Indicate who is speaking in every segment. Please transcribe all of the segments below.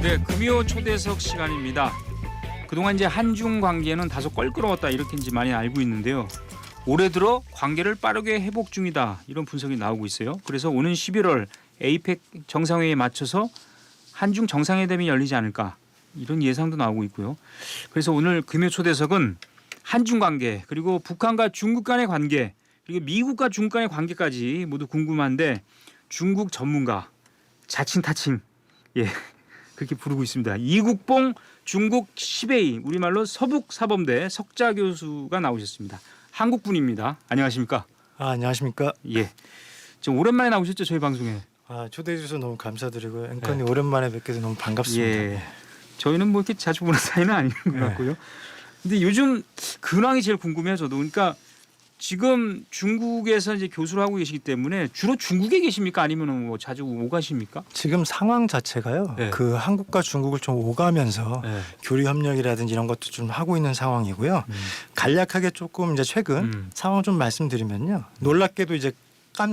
Speaker 1: 네, 금요 초대석 시간입니다. 그동안 이제 한중 관계는 다소 껄끄러웠다 이렇게 이제 많이 알고 있는데요. 올해 들어 관계를 빠르게 회복 중이다 이런 분석이 나오고 있어요. 그래서 오는 11월 에이펙 정상회의에 맞춰서 한중 정상회담이 열리지 않을까 이런 예상도 나오고 있고요. 그래서 오늘 금요 초대석은 한중 관계 그리고 북한과 중국 간의 관계 그리고 미국과 중국 간의 관계까지 모두 궁금한데 중국 전문가 자칭 타칭 그렇게 부르고 있습니다. 이국봉 중국 시베이 우리말로 서북사범대 석자 교수가 나오셨습니다. 한국 분입니다. 안녕하십니까?
Speaker 2: 안녕하십니까?
Speaker 1: 예. 좀 오랜만에 나오셨죠 저희 방송에.
Speaker 2: 초대해 주셔서 너무 감사드리고요. 앵커님 오랜만에 뵙게 돼서 너무 반갑습니다.
Speaker 1: 예. 저희는 뭐 이렇게 자주 보는 사이는 아닌 것 같고요. 근데 요즘 근황이 제일 궁금해요 저도. 그러니까 지금 중국에서 이제 교수를 하고 계시기 때문에 주로 중국에 계십니까? 아니면 뭐 자주 오가십니까?
Speaker 2: 지금 상황 자체가요.
Speaker 1: 네.
Speaker 2: 그 한국과 중국을 좀 오가면서
Speaker 1: 네.
Speaker 2: 교류 협력이라든지 이런 것도 좀 하고 있는 상황이고요. 간략하게 조금 이제 최근 상황 좀 말씀드리면요. 놀랍게도 이제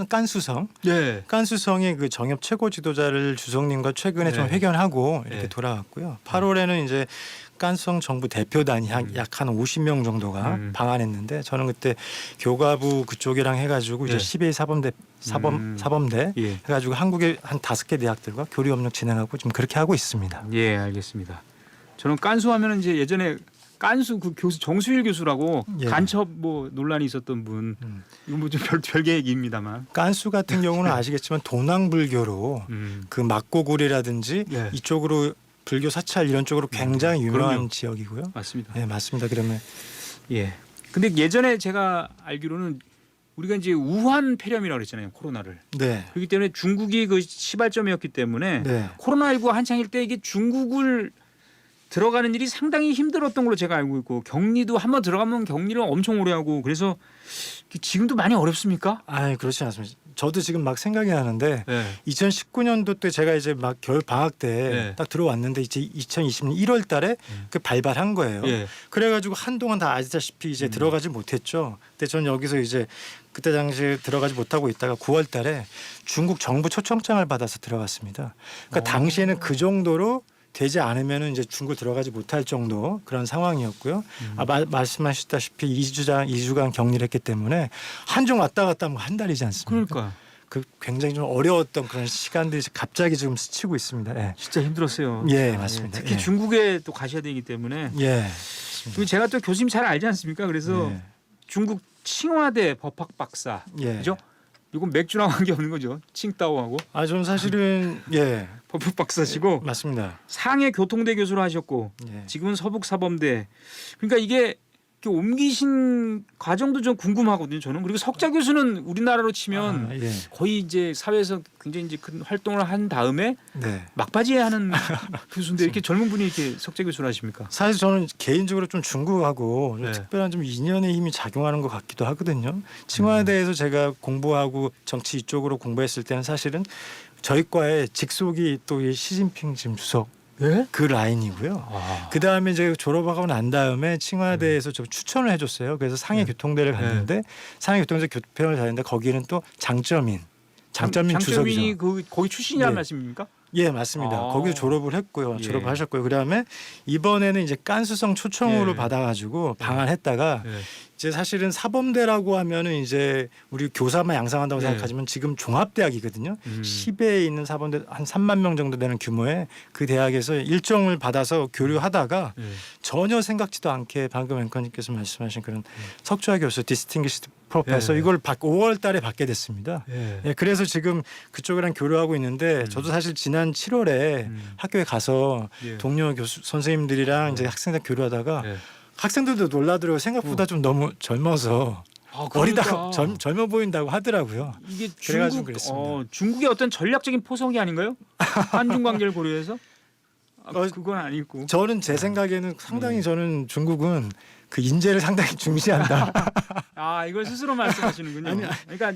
Speaker 2: 깐수성,
Speaker 1: 네.
Speaker 2: 깐수성의 그 정협 최고 지도자를 주석님과 최근에 좀 회견하고 이렇게 돌아왔고요. 8월에는 이제 깐수성 정부 대표단이 약 한 50명 정도가 방한했는데 저는 그때 교과부 그쪽이랑 해가지고 이제 12일 사범대 해가지고 한국의 한 5개 대학들과 교류 협력 진행하고 지금 그렇게 하고 있습니다.
Speaker 1: 예, 알겠습니다. 저는 깐수하면은 이제 예전에 깐수 그 교수 정수일 교수라고 간첩 뭐 논란이 있었던 분. 이건 뭐 좀 별개 얘기입니다만.
Speaker 2: 깐수 같은 경우는 아시겠지만 동양불교로 그 막고굴이라든지 이쪽으로 불교 사찰 이런 쪽으로 굉장히 유명한
Speaker 1: 그럼요.
Speaker 2: 지역이고요.
Speaker 1: 맞습니다.
Speaker 2: 네, 맞습니다. 그러면
Speaker 1: 근데 예전에 제가 알기로는 우리가 이제 우한 폐렴이라고 그랬잖아요. 코로나를. 그렇기 때문에 중국이 그 시발점이었기 때문에 코로나19 한창일 때 이게 중국을 들어가는 일이 상당히 힘들었던 걸로 제가 알고 있고 격리도 한번 들어가면 격리를 엄청 오래 하고 그래서 지금도 많이 어렵습니까?
Speaker 2: 그렇지 않습니다. 저도 지금 막 생각이 나는데 2019년도 때 제가 이제 막 겨울 방학 때 딱 들어왔는데 이제 2020년 1월 달에 그 발발한 거예요. 그래가지고 한동안 다 아시다시피 이제 들어가지 못했죠. 근데 저는 여기서 이제 그때 당시에 들어가지 못하고 있다가 9월 달에 중국 정부 초청장을 받아서 들어갔습니다. 그러니까 당시에는 그 정도로 되지 않으면은 이제 중국 들어가지 못할 정도 그런 상황이었고요. 말씀하셨다시피 2주간 격리를 했기 때문에 한중 왔다 갔다 하면 한 달이지 않습니까?
Speaker 1: 그러니까.
Speaker 2: 그 굉장히 좀 어려웠던 그런 시간들이 갑자기 지금 스치고 있습니다.
Speaker 1: 진짜 힘들었어요.
Speaker 2: 맞습니다.
Speaker 1: 특히 중국에 또 가셔야 되기 때문에. 그리고 제가 또 교수님 잘 알지 않습니까? 그래서 중국 칭화대 법학 박사, 그죠? 이건 맥주랑 관계 없는 거죠. 칭따오하고.
Speaker 2: 저는 사실은
Speaker 1: 법학 박사시고
Speaker 2: 맞습니다.
Speaker 1: 상해 교통대 교수를 하셨고 지금은 서북사범대. 그러니까 이게 옮기신 과정도 좀 궁금하거든요. 저는. 그리고 석자 교수는 우리나라로 치면 거의 이제 사회에서 굉장히 이제 큰 활동을 한 다음에 막바지에 하는 교수인데 이렇게 젊은 분이 이렇게 석자 교수를 하십니까?
Speaker 2: 사실 저는 개인적으로 좀 중국하고 좀 특별한 좀 인연의 힘이 작용하는 것 같기도 하거든요. 칭화대에서 제가 공부하고 정치 이쪽으로 공부했을 때는 사실은 저희 과의 직속이 또 이 시진핑 지금 주석 그 라인이고요. 그 다음에 이제 졸업하고 난 다음에 칭화대에서 좀 추천을 해줬어요. 그래서 상해교통대를 갔는데 상해교통대 교편을 다녔는데 거기는 또 장점인 주석이죠.
Speaker 1: 거기 출신이란 말씀입니까?
Speaker 2: 맞습니다. 거기서 졸업을 했고요. 졸업을 하셨고요. 그다음에 이번에는 이제 깐수성 초청으로 받아가지고 방한했다가 이제 사실은 사범대라고 하면은 이제 우리 교사만 양성한다고 생각하지만 지금 종합대학이거든요. 시베에 있는 사범대 한 3만 명 정도 되는 규모의 그 대학에서 일정을 받아서 교류하다가 전혀 생각지도 않게 방금 앵커님께서 말씀하신 그런 석좌 교수 디스팅기시드 프로페서 이걸 5월 달에 받게 됐습니다. 그래서 지금 그쪽이랑 교류하고 있는데 저도 사실 지난 7월에 학교에 가서 동료 교수 선생님들이랑 이제 학생들 교류하다가 학생들도 놀라더라고요. 생각보다 좀 너무 젊어서 어리다고 젊어 보인다고 하더라고요.
Speaker 1: 이게 중국의 어떤 전략적인 포석이 아닌가요? 한중 관계를 고려해서? 그건 아니고.
Speaker 2: 저는 제 생각에는 상당히 저는 중국은 그 인재를 상당히 중시한다.
Speaker 1: 이걸 스스로 말씀하시는군요. 그러니까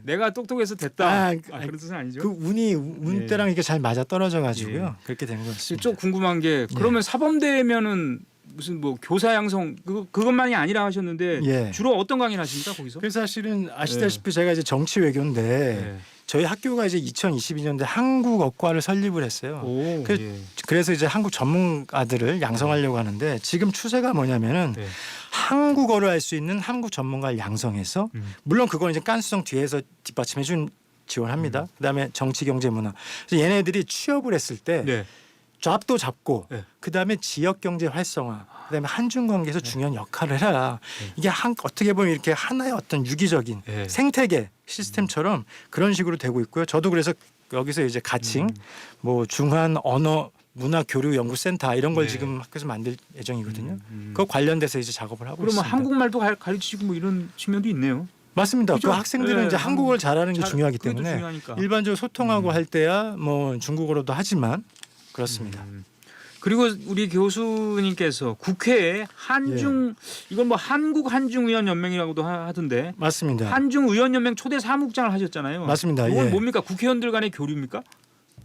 Speaker 1: 내가 똑똑해서 됐다. 그런 뜻은 아니죠.
Speaker 2: 그 운 때랑 이게 잘 맞아 떨어져 가지고요. 그렇게 된 것 같습니다.
Speaker 1: 좀 궁금한 게 그러면 사범대면은 무슨 뭐 교사 양성 그것만이 아니라 하셨는데 주로 어떤 강의를 하십니까 거기서?
Speaker 2: 그래서 사실은 아시다시피 제가 이제 정치 외교인데 저희 학교가 이제 2022년도에 한국어과를 설립을 했어요.
Speaker 1: 오,
Speaker 2: 그래서 이제 한국 전문가들을 양성하려고 하는데 지금 추세가 뭐냐면은
Speaker 1: 네.
Speaker 2: 한국어를 할 수 있는 한국 전문가를 양성해서 물론 그건 이제 깐수성 뒤에서 뒷받침해 준 지원합니다. 그다음에 정치, 경제, 문화. 그래서 얘네들이 취업을 했을 때
Speaker 1: 네.
Speaker 2: 잡도 잡고
Speaker 1: 네.
Speaker 2: 그다음에 지역 경제 활성화, 그다음에 한중 관계에서 중요한 역할을 해라. 이게 어떻게 보면 이렇게 하나의 어떤 유기적인
Speaker 1: 네.
Speaker 2: 생태계 시스템처럼 그런 식으로 되고 있고요. 저도 그래서 여기서 이제 가칭, 뭐 중한 언어 문화 교류 연구센터 이런 걸
Speaker 1: 네.
Speaker 2: 지금 학교에서 만들 예정이거든요. 그거 관련돼서 이제 작업을 하고
Speaker 1: 그러면
Speaker 2: 있습니다.
Speaker 1: 한국말도 가르치고 뭐 이런 측면도 있네요.
Speaker 2: 맞습니다.
Speaker 1: 그죠?
Speaker 2: 그 학생들은
Speaker 1: 네,
Speaker 2: 이제 한국어를 잘하는 게 중요하기
Speaker 1: 그것도
Speaker 2: 때문에
Speaker 1: 중요하니까.
Speaker 2: 일반적으로 소통하고 할 때야 뭐 중국어로도 하지만 그렇습니다.
Speaker 1: 그리고 우리 교수님께서 국회에 한중 이건 뭐 한국 한중의원 연맹이라고도 하던데
Speaker 2: 맞습니다.
Speaker 1: 한중의원 연맹 초대 사무국장을 하셨잖아요.
Speaker 2: 맞습니다.
Speaker 1: 이건
Speaker 2: 예.
Speaker 1: 뭡니까? 국회의원들 간의 교류입니까?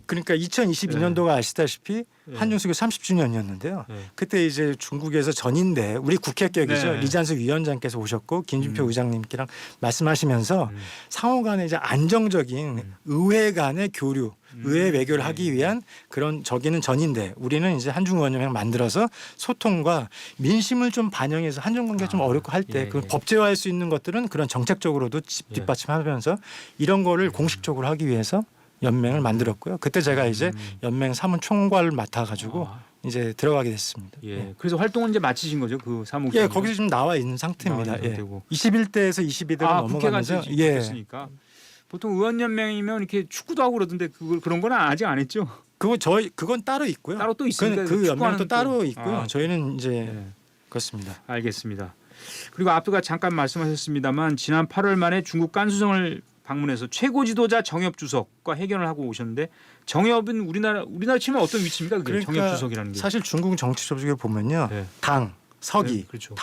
Speaker 2: 그러니까 2022년도가 아시다시피 한중수교 30주년이었는데요.
Speaker 1: 네.
Speaker 2: 그때 이제 중국에서 전인대 우리 국회격이죠.
Speaker 1: 네.
Speaker 2: 리잔스 위원장께서 오셨고 김진표 의장님께랑 말씀하시면서 상호간에 이제 안정적인 의회 간의 교류, 의회 외교를 하기 위한 그런 저기는 전인대, 우리는 이제 한중의원연맹 만들어서 소통과 민심을 좀 반영해서 한중 관계가 좀 어렵고 할 때 그 법제화할 수 있는 것들은 그런 정책적으로도 뒷받침하면서 이런 거를 공식적으로 하기 위해서 연맹을 만들었고요. 그때 제가 이제 연맹 사문 총괄을 맡아가지고 이제 들어가게 됐습니다.
Speaker 1: 예. 그래서 활동은 이제 마치신 거죠, 그 사무국장.
Speaker 2: 예, 거기서 지금 나와 있는 상태입니다.
Speaker 1: 나와 있는
Speaker 2: 예.
Speaker 1: 상태고.
Speaker 2: 21대에서 22대로
Speaker 1: 국회가
Speaker 2: 넘어가면서
Speaker 1: 됐으니까. 보통 의원연맹이면 이렇게 축구도 하고 그러던데 그런 건 아직 안 했죠.
Speaker 2: 그건 따로 있고요.
Speaker 1: 따로 또 있으니까
Speaker 2: 그 연맹도
Speaker 1: 또.
Speaker 2: 따로 있고요.
Speaker 1: 아.
Speaker 2: 저희는 이제
Speaker 1: 네.
Speaker 2: 그렇습니다.
Speaker 1: 알겠습니다. 그리고 앞서가 잠깐 말씀하셨습니다만 지난 8월 말에 중국 깐수성을 방문해서 최고 지도자 정엽 주석과 회견을 하고 오셨는데 정엽은 우리나라 치면 어떤 위치입니까? 그게
Speaker 2: 그러니까
Speaker 1: 정엽 주석이라는 게.
Speaker 2: 사실 중국 정치 조직을 보면요.
Speaker 1: 네.
Speaker 2: 당, 서기,
Speaker 1: 네, 그렇죠.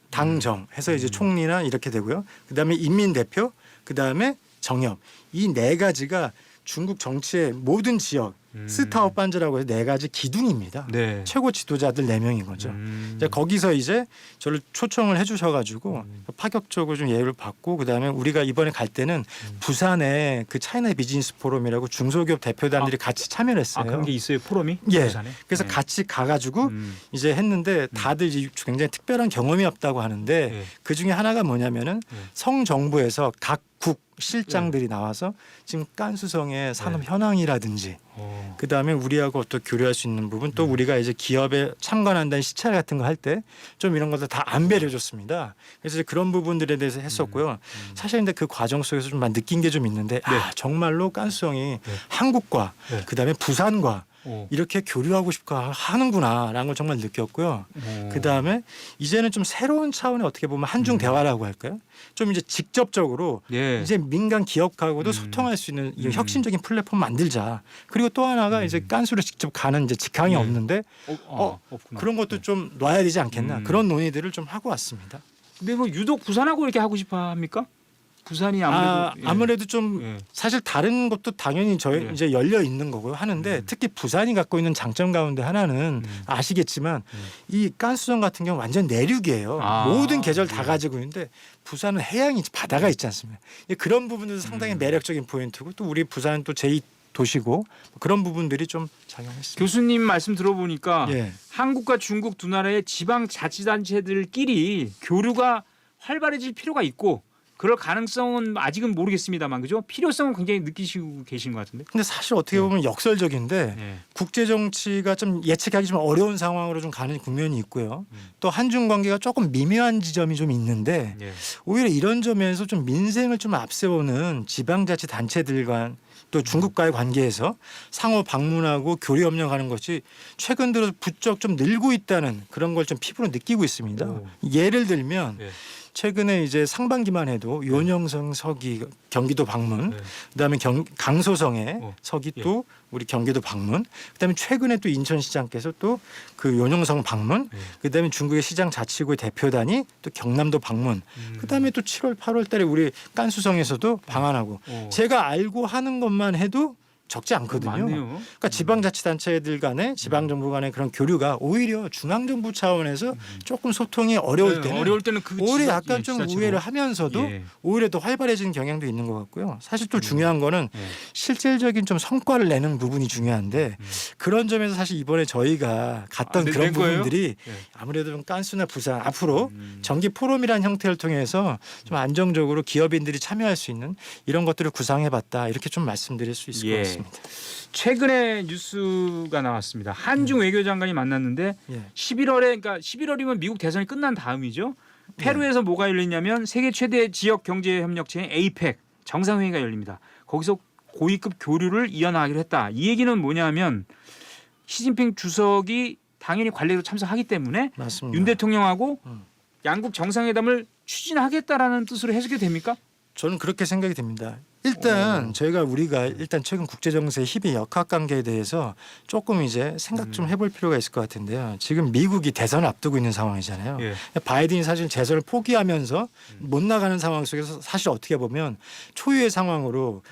Speaker 2: 당정 해서 이제 총리나 이렇게 되고요. 그다음에 인민 대표, 그다음에 정엽. 이 네 가지가 중국 정치의 모든 지역 스타업 반즈라고 해서 네 가지 기둥입니다.
Speaker 1: 네.
Speaker 2: 최고 지도자들 4명인 거죠. 이제 거기서 이제 저를 초청을 해주셔가지고 파격적으로 좀 예우를 받고 그다음에 우리가 이번에 갈 때는 부산에 그 차이나 비즈니스 포럼이라고 중소기업 대표단들이 같이 참여를 했어요.
Speaker 1: 그런 게 있어요, 포럼이?
Speaker 2: 예.
Speaker 1: 부산에?
Speaker 2: 그래서
Speaker 1: 네.
Speaker 2: 같이 가가지고 이제 했는데 다들 이제 굉장히 특별한 경험이 없다고 하는데
Speaker 1: 네.
Speaker 2: 그 중에 하나가 뭐냐면은 성정부에서 각 국 실장들이 나와서 지금 깐수성의 산업 현황이라든지 그다음에 우리하고 또 교류할 수 있는 부분 또 우리가 이제 기업에 참관한다는 시찰 같은 거 할 때 좀 이런 것들 다 안배려 줬습니다. 그래서 이제 그런 부분들에 대해서 했었고요. 사실 근데 그 과정 속에서 좀 느낀 게 좀 있는데 정말로 깐수성이 한국과 그다음에 부산과 이렇게 교류하고 싶어 하는구나라는 걸 정말 느꼈고요. 그다음에 이제는 좀 새로운 차원의 어떻게 보면 한중 대화라고 할까요? 좀 이제 직접적으로
Speaker 1: 예.
Speaker 2: 이제 민간 기업하고도 소통할 수 있는 이 혁신적인 플랫폼 만들자. 그리고 또 하나가 이제 깐수로 직접 가는 이제 직항이 없는데
Speaker 1: 없구나.
Speaker 2: 그런 것도 좀 놔야 되지 않겠나. 그런 논의들을 좀 하고 왔습니다.
Speaker 1: 근데 뭐 유독 부산하고 이렇게 하고 싶어 합니까? 부산이 아무래도
Speaker 2: 아무래도 좀 사실 다른 것도 당연히 저희 이제 열려 있는 거고요 하는데 특히 부산이 갖고 있는 장점 가운데 하나는 아시겠지만 이 깐수성 같은 경우 완전 내륙이에요. 모든 계절 다 가지고 있는데 부산은 해양이 바다가 있지 않습니까? 그런 부분도 상당히 매력적인 포인트고 또 우리 부산은 또 제2 도시고 그런 부분들이 좀 작용했습니다.
Speaker 1: 교수님 말씀 들어보니까
Speaker 2: 예.
Speaker 1: 한국과 중국 두 나라의 지방 자치단체들끼리 교류가 활발해질 필요가 있고 그럴 가능성은 아직은 모르겠습니다만 그죠? 필요성은 굉장히 느끼시고 계신 것 같은데.
Speaker 2: 근데 사실 어떻게 보면 역설적인데 국제 정치가 좀 예측하기 좀 어려운 상황으로 좀 가는 국면이 있고요. 또 한중 관계가 조금 미묘한 지점이 좀 있는데 오히려 이런 점에서 좀 민생을 좀 앞세우는 지방자치 단체들과 또 중국과의 관계에서 상호 방문하고 교류 협력하는 것이 최근 들어 부쩍 좀 늘고 있다는 그런 걸 좀 피부로 느끼고 있습니다. 예를 들면 최근에 이제 상반기만 해도 윤영성 서기 경기도 방문, 그다음에 강소성의 서기 또 우리 경기도 방문, 그다음에 최근에 또 인천시장께서 또 그 윤영성 방문, 그다음에 중국의 시장 자치구의 대표단이 또 경남도 방문, 그다음에 또 7월, 8월 달에 우리 깐수성에서도 방한하고 제가 알고 하는 것만 해도 적지 않거든요.
Speaker 1: 많네요.
Speaker 2: 그러니까 지방자치단체들 간에 지방정부 간의 그런 교류가 오히려 중앙정부 차원에서 조금 소통이 어려울 때는
Speaker 1: 그
Speaker 2: 오히려
Speaker 1: 지자-
Speaker 2: 약간
Speaker 1: 예,
Speaker 2: 좀
Speaker 1: 지자체로.
Speaker 2: 우회를 하면서도
Speaker 1: 예.
Speaker 2: 오히려 더 활발해지는 경향도 있는 것 같고요. 사실 또 중요한 거는
Speaker 1: 예.
Speaker 2: 실질적인 좀 성과를 내는 부분이 중요한데 그런 점에서 사실 이번에 저희가 갔던
Speaker 1: 네,
Speaker 2: 그런
Speaker 1: 낸 거예요?
Speaker 2: 부분들이
Speaker 1: 예.
Speaker 2: 아무래도 좀 깐수나 부산 앞으로 정기 포럼이라는 형태를 통해서 좀 안정적으로 기업인들이 참여할 수 있는 이런 것들을 구상해봤다 이렇게 좀 말씀드릴 수 있을
Speaker 1: 예.
Speaker 2: 것 같습니다.
Speaker 1: 최근에 뉴스가 나왔습니다. 한중 외교장관이 만났는데
Speaker 2: 예.
Speaker 1: 11월이면 미국 대선이 끝난 다음이죠. 페루에서 뭐가 열리냐면 세계 최대 지역 경제 협력체인 APEC 정상회의가 열립니다. 거기서 고위급 교류를 이어나가기로 했다. 이 얘기는 뭐냐면 시진핑 주석이 당연히 관례로 참석하기 때문에
Speaker 2: 맞습니다.
Speaker 1: 윤 대통령하고
Speaker 2: 음.
Speaker 1: 양국 정상회담을 추진하겠다라는 뜻으로 해석이 됩니까?
Speaker 2: 저는 그렇게 생각이 듭니다. 일단 우리가 일단 최근 국제 정세 희비 역학 관계에 대해서 조금 이제 생각 좀 해볼 필요가 있을 것 같은데요. 지금 미국이 대선을 앞두고 있는 상황이잖아요.
Speaker 1: 예.
Speaker 2: 바이든이 사실 재선을 포기하면서 못 나가는 상황 속에서 사실 어떻게 보면 초유의 상황으로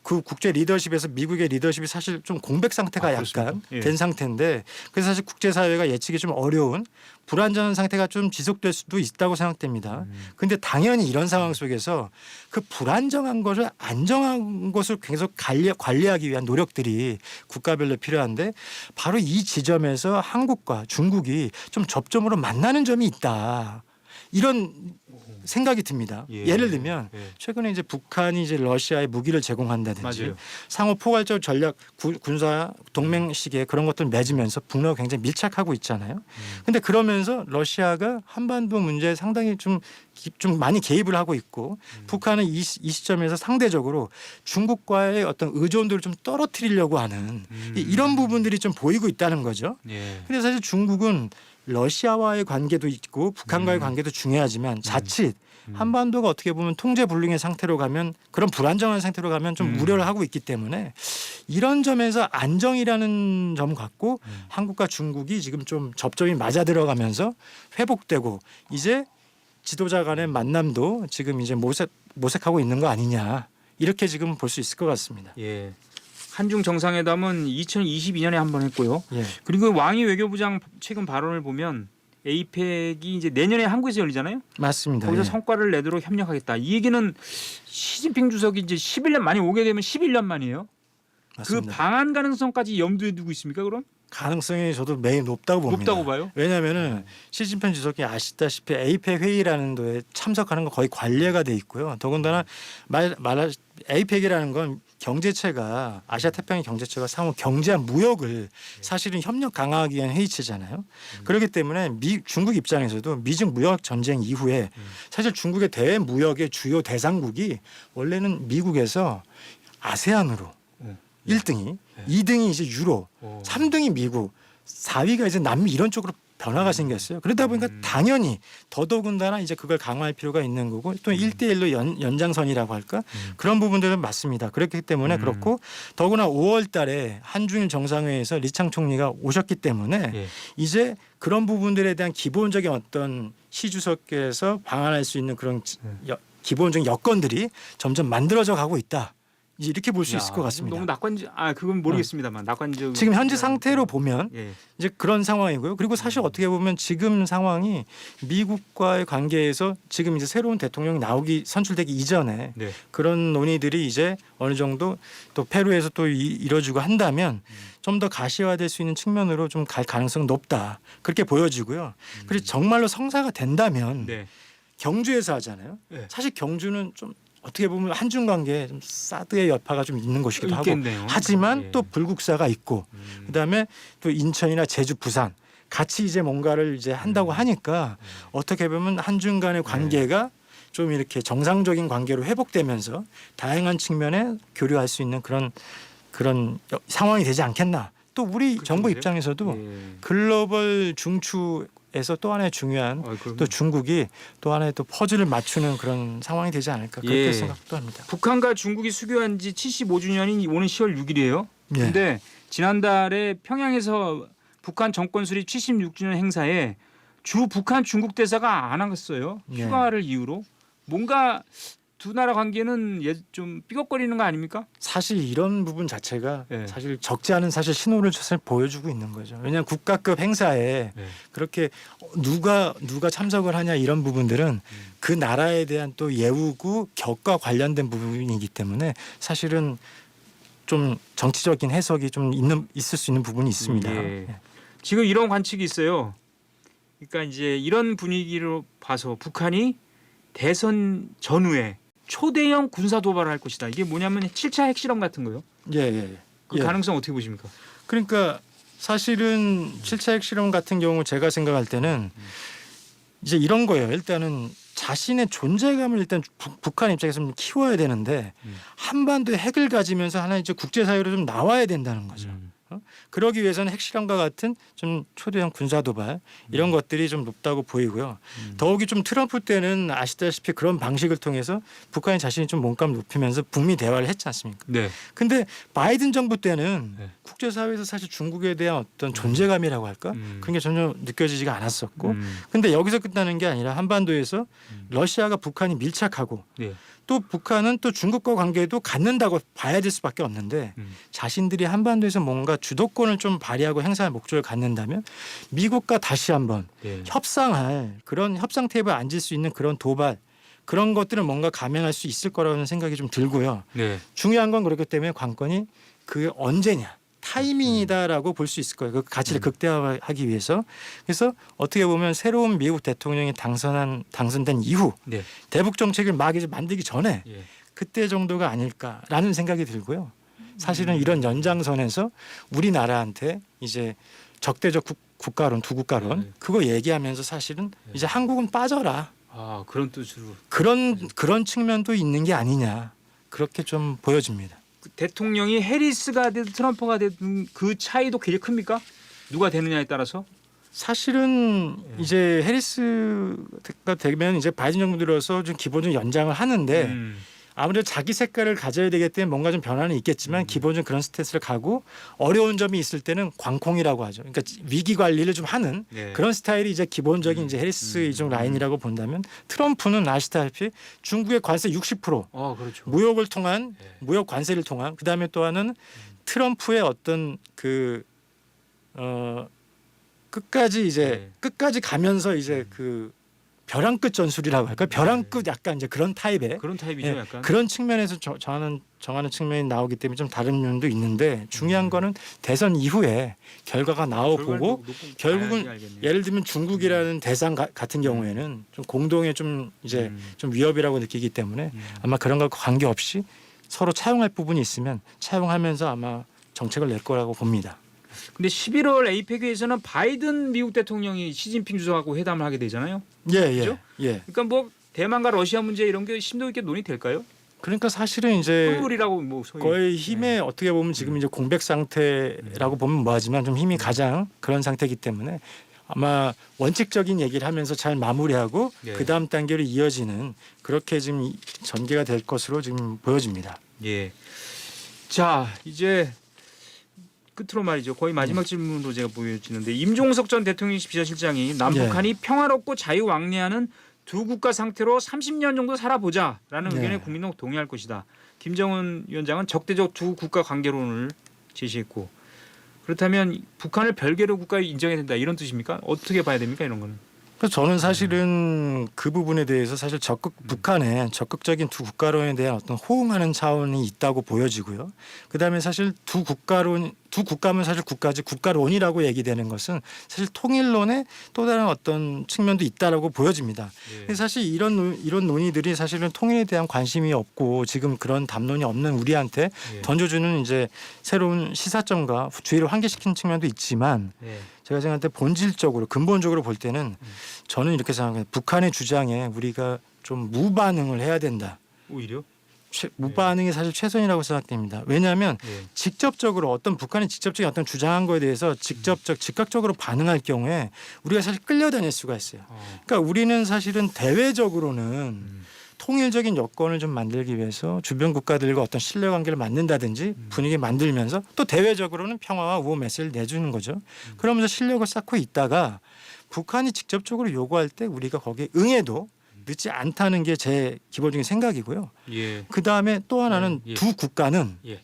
Speaker 2: 그 국제 리더십에서 미국의 리더십이 사실 좀 공백 상태가 약간
Speaker 1: 그렇습니까? 예.
Speaker 2: 된 상태인데 그래서 사실 국제사회가 예측이 좀 어려운 불안정한 상태가 좀 지속될 수도 있다고 생각됩니다. 그런데 당연히 이런 상황 속에서 그 불안정한 것을 안정한 것을 계속 관리하기 위한 노력들이 국가별로 필요한데 바로 이 지점에서 한국과 중국이 좀 접점으로 만나는 점이 있다. 이런 생각이 듭니다.
Speaker 1: 예.
Speaker 2: 예를 들면
Speaker 1: 예.
Speaker 2: 최근에 이제 북한이 이제 러시아에 무기를 제공한다든지
Speaker 1: 맞아요.
Speaker 2: 상호 포괄적 전략 군사 동맹식의 그런 것들 맺으면서 북러가 굉장히 밀착하고 있잖아요. 그런데 그러면서 러시아가 한반도 문제에 상당히 좀 많이 개입을 하고 있고 북한은 이 시점에서 상대적으로 중국과의 어떤 의존도를 좀 떨어뜨리려고 하는 이런 부분들이 좀 보이고 있다는 거죠.
Speaker 1: 예.
Speaker 2: 근데 사실 중국은 러시아와의 관계도 있고 북한과의 관계도 중요하지만 자칫 한반도가 어떻게 보면 통제 불능의 상태로 가면 그런 불안정한 상태로 가면 좀 우려를 하고 있기 때문에 이런 점에서 안정이라는 점 갖고 한국과 중국이 지금 좀 접점이 맞아 들어가면서 회복되고 이제 지도자 간의 만남도 지금 이제 모색하고 있는 거 아니냐 이렇게 지금 볼 수 있을 것 같습니다.
Speaker 1: 예. 한중 정상회담은 2022년에 한 번 했고요.
Speaker 2: 예.
Speaker 1: 그리고 왕이 외교부장 최근 발언을 보면 에이펙이 이제 내년에 한국에서 열리잖아요.
Speaker 2: 맞습니다.
Speaker 1: 거기서
Speaker 2: 예.
Speaker 1: 성과를 내도록 협력하겠다. 이 얘기는 시진핑 주석이 이제 11년 만에 오게 되면 11년 만이에요.
Speaker 2: 맞습니다.
Speaker 1: 그 방한 가능성까지 염두에 두고 있습니까? 그럼?
Speaker 2: 가능성이 저도 매우 높다고 봅니다.
Speaker 1: 높다고 봐요?
Speaker 2: 왜냐하면은 시진핑 주석이 아시다시피 에이펙 회의라는 거에 참석하는 건 거의 관례가 돼 있고요. 더군다나 에이펙이라는 건 경제체가 아시아 태평양 경제체가 상호 경제와 무역을 사실은 협력 강화하기 위한 회의체잖아요. 그렇기 때문에 중국 입장에서도 미중 무역 전쟁 이후에 사실 중국의 대무역의 주요 대상국이 원래는 미국에서 아세안으로 1등이 2등이 이제 유로 3등이 미국 4위가 이제 남미 이런 쪽으로 변화가 생겼어요. 그러다 보니까 당연히 더더군다나 이제 그걸 강화할 필요가 있는 거고 또 1대1로 연장선이라고 할까 그런 부분들은 맞습니다. 그렇기 때문에 그렇고 더구나 5월 달에 한중일 정상회의에서 리창 총리가 오셨기 때문에
Speaker 1: 예.
Speaker 2: 이제 그런 부분들에 대한 기본적인 어떤 시 주석께서 방한할 수 있는 그런 기본적인 여건들이 점점 만들어져 가고 있다. 이렇게 볼 수 있을 것 같습니다.
Speaker 1: 너무 그건 모르겠습니다만 낙관적.
Speaker 2: 지금 현재 상태로 보면
Speaker 1: 예.
Speaker 2: 이제 그런 상황이고요. 그리고 사실 어떻게 보면 지금 상황이 미국과의 관계에서 지금 이제 새로운 대통령이 선출되기 이전에
Speaker 1: 네.
Speaker 2: 그런 논의들이 이제 어느 정도 또 페루에서 또 이뤄지고 한다면 좀 더 가시화될 수 있는 측면으로 좀 갈 가능성은 높다. 그렇게 보여지고요. 그리고 정말로 성사가 된다면
Speaker 1: 네.
Speaker 2: 경주에서 하잖아요.
Speaker 1: 네.
Speaker 2: 사실 경주는 좀 어떻게 보면 한중 관계에 좀 사드의 여파가 좀 있는 곳이기도
Speaker 1: 있겠네요.
Speaker 2: 하고 하지만
Speaker 1: 예.
Speaker 2: 또 불국사가 있고 그다음에 또 인천이나 제주, 부산 같이 이제 뭔가를 이제 한다고 하니까 어떻게 보면 한중 간의 관계가 좀 이렇게 정상적인 관계로 회복되면서 다양한 측면에 교류할 수 있는 그런 상황이 되지 않겠나. 또 우리 정부
Speaker 1: 그런데요?
Speaker 2: 입장에서도
Speaker 1: 예.
Speaker 2: 글로벌 중추에서 또 하나의 중요한
Speaker 1: 그럼요.
Speaker 2: 또 중국이 또 하나의 또 퍼즐을 맞추는 그런 상황이 되지 않을까 그렇게
Speaker 1: 예.
Speaker 2: 생각도 합니다.
Speaker 1: 북한과 중국이 수교한 지 75주년이 오는 10월 6일이에요.
Speaker 2: 예.
Speaker 1: 그런데 지난달에 평양에서 북한 정권 수립 76주년 행사에 주 북한 중국 대사가 안 왔어요.
Speaker 2: 예.
Speaker 1: 휴가를 이유로 뭔가 두 나라 관계는 좀 삐걱거리는 거 아닙니까?
Speaker 2: 사실 이런 부분 자체가
Speaker 1: 네.
Speaker 2: 사실 적지 않은 사실 신호를 사실 보여주고 있는 거죠. 왜냐하면 국가급 행사에
Speaker 1: 네.
Speaker 2: 그렇게 누가 참석을 하냐 이런 부분들은 그 나라에 대한 또 예우고 격과 관련된 부분이기 때문에 사실은 좀 정치적인 해석이 좀 있을 수 있는 부분이 있습니다.
Speaker 1: 예. 지금 이런 관측이 있어요. 그러니까 이제 이런 분위기로 봐서 북한이 대선 전후에 초대형 군사 도발을 할 것이다. 이게 뭐냐면 7차 핵실험 같은 거요.
Speaker 2: 예.
Speaker 1: 그 가능성 어떻게 보십니까?
Speaker 2: 그러니까 사실은 7차 핵실험 같은 경우 제가 생각할 때는 이제 이런 거예요. 일단은 자신의 존재감을 일단 북한 입장에서 좀 키워야 되는데 한반도에 핵을 가지면서 하나 이제 국제사회로 좀 나와야 된다는 거죠. 그러기 위해서는 핵실험과 같은 좀 초대형 군사 도발 이런 것들이 좀 높다고 보이고요. 더욱이 좀 트럼프 때는 아시다시피 그런 방식을 통해서 북한이 자신이 좀 몸값을 높이면서 북미 대화를 했지 않습니까?
Speaker 1: 네.
Speaker 2: 근데 바이든 정부 때는
Speaker 1: 네.
Speaker 2: 국제사회에서 사실 중국에 대한 어떤 존재감이라고 할까? 그런 게 전혀 느껴지지가 않았었고 근데 여기서 끝나는 게 아니라 한반도에서 러시아가 북한이 밀착하고
Speaker 1: 네.
Speaker 2: 또 북한은 또 중국과 관계도 갖는다고 봐야 될 수밖에 없는데 자신들이 한반도에서 뭔가 주도권을 좀 발휘하고 행사할 목적을 갖는다면 미국과 다시 한번
Speaker 1: 네.
Speaker 2: 협상할 그런 협상 테이블에 앉을 수 있는 그런 도발 그런 것들을 뭔가 감행할 수 있을 거라는 생각이 좀 들고요.
Speaker 1: 네.
Speaker 2: 중요한 건 그렇기 때문에 관건이 그게 언제냐. 타이밍이다라고 볼 수 있을 거예요. 그 가치를 극대화하기 위해서. 그래서 어떻게 보면 새로운 미국 대통령이 당선된 이후
Speaker 1: 네.
Speaker 2: 대북 정책을 막 이제 만들기 전에
Speaker 1: 예.
Speaker 2: 그때 정도가 아닐까라는 생각이 들고요. 사실은 이런 연장선에서 우리나라한테 이제 적대적 국가론, 두 국가론
Speaker 1: 네.
Speaker 2: 그거 얘기하면서 사실은 이제 한국은 빠져라.
Speaker 1: 아 그런 뜻으로
Speaker 2: 그런 측면도 있는 게 아니냐. 그렇게 좀 보여집니다.
Speaker 1: 대통령이 해리스가 되든 트럼프가 되든 그 차이도 굉장히 큽니까? 누가 되느냐에 따라서?
Speaker 2: 사실은 이제 해리스가 되면 이제 바이든 정부 들어서 좀 기본적으로 연장을 하는데 아무래도 자기 색깔을 가져야 되기 때문에 뭔가 좀 변화는 있겠지만 기본적으로 그런 스탠스를 가고 어려운 점이 있을 때는 광콩이라고 하죠. 그러니까 위기 관리를 좀 하는
Speaker 1: 네.
Speaker 2: 그런 스타일이 이제 기본적인 이제 해리스 이종 라인이라고 본다면 트럼프는 아시다시피 중국의 관세 60%
Speaker 1: 그렇죠.
Speaker 2: 무역을 통한 무역 관세를 통한 그다음에 또 하나는 트럼프의 어떤 끝까지 이제 끝까지 가면서 이제 그 벼랑 끝 전술이라고 할까? 벼랑 끝 약간 이제 그런 타입의
Speaker 1: 그런 타입이죠, 약간.
Speaker 2: 그런 측면에서 정하는 측면이 나오기 때문에 좀 다른 면도 있는데 중요한 거는 대선 이후에 결과가 나와보고 결국은 예를 들면 중국이라는 대상 같은 경우에는 좀 공동의 좀 이제 좀 위협이라고 느끼기 때문에 아마 그런 것과 관계없이 서로 차용할 부분이 있으면 차용하면서 아마 정책을 낼 거라고 봅니다.
Speaker 1: 근데 11월 에이펙에서는 바이든 미국 대통령이 시진핑 주석하고 회담을 하게 되잖아요.
Speaker 2: 예.
Speaker 1: 그러니까 뭐 대만과 러시아 문제 이런 게 심도 있게 논의될까요?
Speaker 2: 그러니까 사실은 이제
Speaker 1: 꿀이라고 뭐 소위
Speaker 2: 거의 힘에 어떻게 보면 지금 이제 공백 상태라고 보면 뭐하지만 좀 힘이 가장 그런 상태이기 때문에 아마 원칙적인 얘기를 하면서 잘 마무리하고 그 다음 단계로 이어지는 그렇게 지금 전개가 될 것으로 지금 보여집니다.
Speaker 1: 예. 자 이제 끝으로 말이죠. 거의 마지막 질문으로 제가 보여지는데 임종석 전 대통령실 비서실장이 남북한이 평화롭고 자유왕래하는 두 국가 상태로 30년 정도 살아보자라는 의견에 국민은 동의할 것이다. 김정은 위원장은 적대적 두 국가 관계론을 제시했고 그렇다면 북한을 별개로 국가에 인정해야 된다 이런 뜻입니까? 어떻게 봐야 됩니까 이런 거는?
Speaker 2: 그래서 저는 사실은 그 부분에 대해서 사실 북한의 적극적인 두 국가론에 대한 어떤 호응하는 차원이 있다고 보여지고요. 그다음에 사실 두 국가면 사실 국가론이라고 얘기되는 것은 사실 통일론의 또 다른 어떤 측면도 있다라고 보여집니다. 사실 이런 논의들이 사실은 통일에 대한 관심이 없고 지금 그런 담론이 없는 우리한테 던져주는 이제 새로운 시사점과 주의를 환기시키는 측면도 있지만 제가 생각할 때 본질적으로 근본적으로 볼 때는 저는 이렇게 생각해요. 북한의 주장에 우리가 좀 무반응을 해야 된다.
Speaker 1: 오히려?
Speaker 2: 무반응이 사실 최선이라고 생각됩니다. 왜냐하면 직접적으로 북한이 직접적인 어떤 주장한 거에 대해서 즉각적으로 반응할 경우에 우리가 사실 끌려다닐 수가 있어요. 그러니까 우리는 사실은 대외적으로는 통일적인 여건을 좀 만들기 위해서 주변 국가들과 어떤 신뢰관계를 만든다든지 분위기 만들면서 또 대외적으로는 평화와 우호 메시지를 내주는 거죠. 그러면서 실력을 쌓고 있다가 북한이 직접적으로 요구할 때 우리가 거기에 응해도 늦지 않다는 게 제 기본적인 생각이고요.
Speaker 1: 예.
Speaker 2: 그 다음에 또 하나는
Speaker 1: 예.
Speaker 2: 두 국가는
Speaker 1: 예.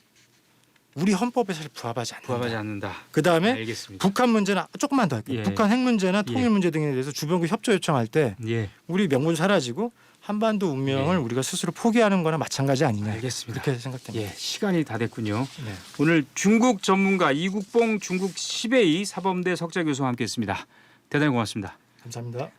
Speaker 2: 우리 헌법에 사실 부합하지 않는다.
Speaker 1: 부합하지 않는다.
Speaker 2: 그 다음에
Speaker 1: 알겠습니다.
Speaker 2: 북한 문제는 조금만 더 할게요.
Speaker 1: 예.
Speaker 2: 북한 핵 문제나
Speaker 1: 예.
Speaker 2: 통일 문제 등에 대해서 주변국 협조 요청할 때
Speaker 1: 예.
Speaker 2: 우리 명분 사라지고 한반도 운명을
Speaker 1: 예.
Speaker 2: 우리가 스스로 포기하는 거나 마찬가지 아니냐.
Speaker 1: 알겠습니다.
Speaker 2: 이렇게 생각됩니다.
Speaker 1: 예, 시간이 다 됐군요.
Speaker 2: 네.
Speaker 1: 오늘 중국 전문가 이국봉 중국 시베이 사범대 석좌 교수와 함께했습니다. 대단히 고맙습니다.
Speaker 2: 감사합니다.